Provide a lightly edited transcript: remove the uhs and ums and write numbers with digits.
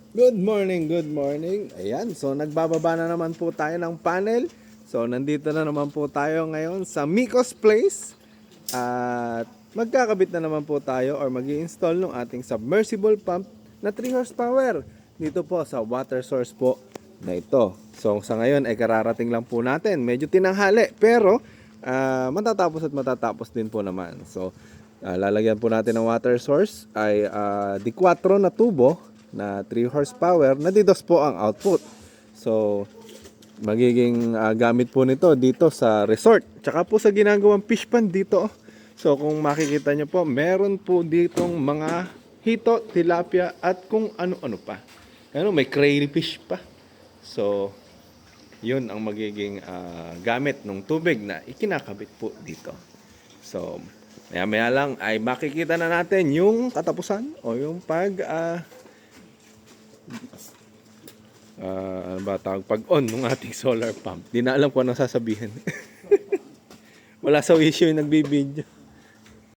Good morning, good morning. Ayan, so nagbababa na naman po tayo ng panel. So nandito na naman po tayo ngayon sa Miko's Place. At magkakabit na naman po tayo or mag-i-install ng ating submersible pump na 3 horsepower dito po sa water source po na ito. So sa ngayon ay kararating lang po natin. Medyo tinanghali pero matatapos at matatapos din po naman. So lalagyan po natin ng water source ay D4 na tubo na 3 horsepower na D2 po ang output. So magiging gamit po nito dito sa resort. Tsaka po sa ginagawang fish pond dito. So kung makikita nyo po, meron po ditong mga hito, tilapia at kung ano-ano pa. Ano, may crayfish pa. So yun ang magiging gamit ng tubig na ikinakabit po dito. So maya-maya lang ay makikita na natin yung katapusan o yung ano ba tawag, pag-on ng ating solar pump. Di na alam kung anong sasabihin. Wala sa issue yung nagbibideo.